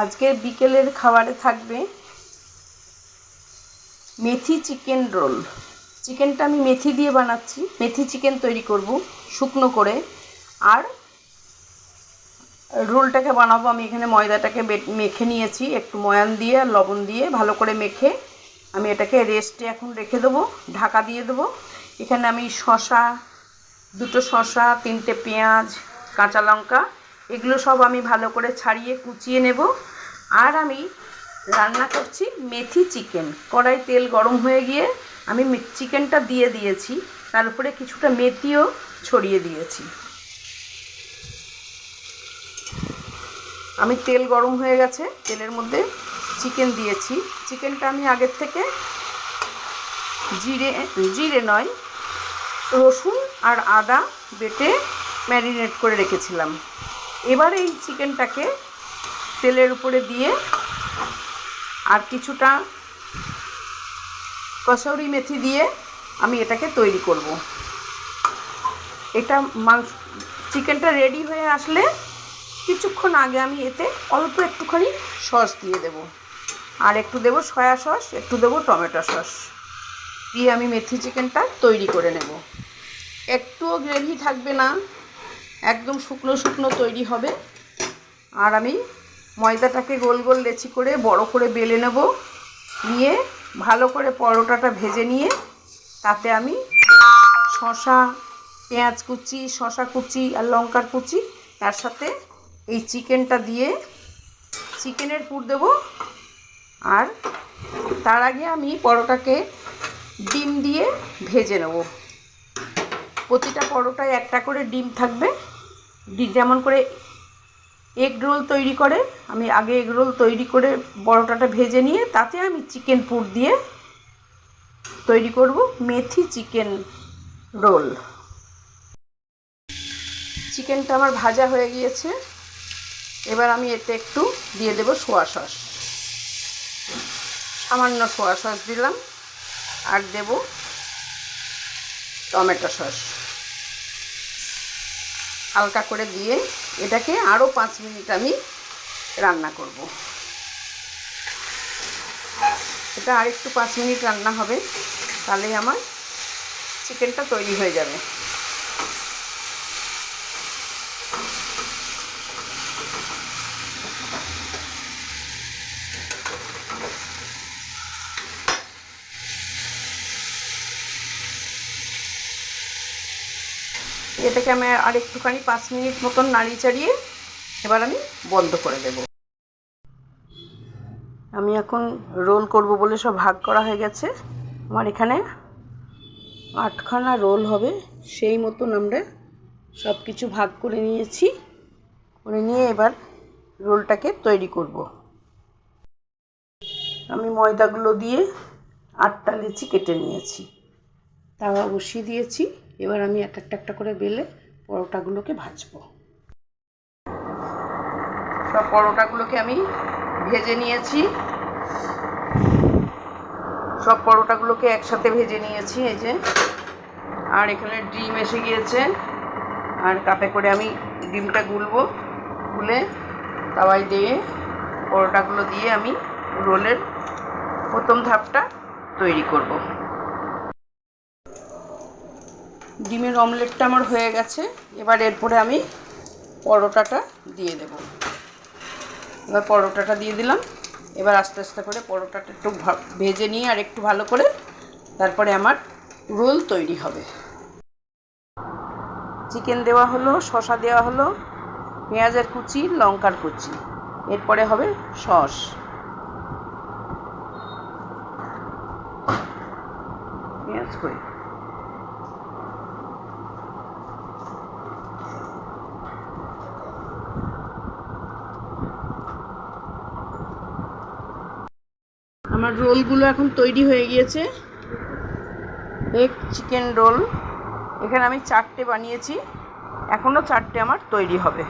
আজকে বিকেলের খাবারে থাকবে মেথি চিকেন রোল। চিকেনটা আমি মেথি দিয়ে বানাচ্ছি, মেথি চিকেন তৈরি করব শুকনো করে। আর রোলটাকে বানাবো আমি এখানে ময়দাটাকে মেখে নিয়েছি, একটু ময়ান দিয়ে আর লবণ দিয়ে ভালো করে মেখে আমি এটাকে রেস্টে এখন রেখে দেবো, ঢাকা দিয়ে দেবো। এখানে আমি দুটো শসা, 3টে পেঁয়াজ, কাঁচা লঙ্কা, এগুলো সব আমি ভালো করে ছাড়িয়ে কুচিয়ে নেব। আর আমি রান্না করছি মেথি চিকেন। কড়াই তেল গরম হয়ে গিয়ে আমি চিকেনটা দিয়ে দিয়েছি, তার উপরে কিছুটা মেথিও ছড়িয়ে দিয়েছি। আমি তেল গরম হয়ে গেছে, তেলের মধ্যে চিকেন দিয়েছি। চিকেনটা আমি আগের থেকে জিরে নয়, রসুন আর আদা বেটে ম্যারিনেট করে রেখেছিলাম। এবার এই চিকেনটাকে তেলের উপরে দিয়ে আর কিছুটা কসুরি মেথি দিয়ে আমি এটাকে তৈরি করব। এটা চিকেনটা রেডি হয়ে আসলে কিছুক্ষণ আগে আমি এতে অল্প একটুখানি সস দিয়ে দেব, আর একটু দেব সয়া সস, একটু দেব টমেটো সস দিয়ে আমি মেথি চিকেনটা তৈরি করে নেব। একটুও গ্রেভি থাকবে না, একদম শুকনো শুকনো তৈরি হবে। আর আমি ময়দাটাকে গোল গোল লেচি করে বড় করে বেলে নেব, নিয়ে ভালো করে পরোটাটা ভেজে নিয়ে তাতে আমি পেঁয়াজ কুচি, শসা কুচি আর লঙ্কার কুচি, তার সাথে এই চিকেনটা দিয়ে চিকেনের পুর দেব। আর তার আগে আমি পরোটাকে ডিম দিয়ে ভেজে নেব। প্রতিটা পরোটায় একটা করে ডিম থাকবে। যেমন করে এগ রোল তৈরি করে, আমি আগে এগ রোল তৈরি করে পরোটাটা ভেজে নিয়ে তাতে আমি চিকেন পুর দিয়ে তৈরি করব মেথি চিকেন রোল। চিকেনটা আমার ভাজা হয়ে গিয়েছে, এবার আমি এতে একটু দিয়ে দেব সোয়া সস, সামান্য সোয়া সস দিলাম, আর দেব টমেটো সস হালকা করে দিয়ে এটাকে আরও 5 মিনিট আমি রান্না করব। এটা আরেকটু 5 মিনিট রান্না হবে, তাহলেই আমার চিকেনটা তৈরি হয়ে যাবে। এটাকে আমি আর একটুখানি 5 মিনিট মতন নাড়িয়ে চাড়িয়ে এবার আমি বন্ধ করে দেব। আমি এখন রোল করব বলে সব ভাগ করা হয়ে গেছে। আমার এখানে 8খানা রোল হবে, সেই মতন আমরা সব কিছু ভাগ করে নিয়েছি। করে নিয়ে এবার রোলটাকে তৈরি করব। আমি ময়দাগুলো দিয়ে 8টা লেচি কেটে নিয়েছি, তাওয়া বসিয়ে দিয়েছি। এবার আমি একটা করে বেলে পরোটাগুলোকে ভাজবো। সব পরোটাগুলোকে আমি ভেজে নিয়েছি, সব পরোটাগুলোকে একসাথে ভেজে নিয়েছি, এই যে। আর এখানে ডিম এসে গিয়েছে, আর কাপে করে আমি ডিমটা গুলে তাওয়ায় দিয়ে পরোটাগুলো দিয়ে আমি রোলের প্রথম ধাপটা তৈরি করব। ডিমের অমলেটটা আমার হয়ে গেছে, এবার এরপরে আমি পরোটাটা দিয়ে দেব। এবার পরোটাটা দিয়ে দিলাম। এবার আস্তে আস্তে করে পরোটাটা একটু ভেজে নিয়ে আর একটু ভালো করে তারপরে আমার রোল তৈরি হবে। চিকেন দেওয়া হলো, শসা দেওয়া হলো, পেঁয়াজের কুচি, লঙ্কার কুচি, এরপরে হবে সস। পেঁয়াজ কই আমার রোলগুলো এখন তৈরি হয়ে গিয়েছে। এগ চিকেন রোল এখানে আমি 4টে বানিয়েছি, এখনও 4টে আমার তৈরি হবে।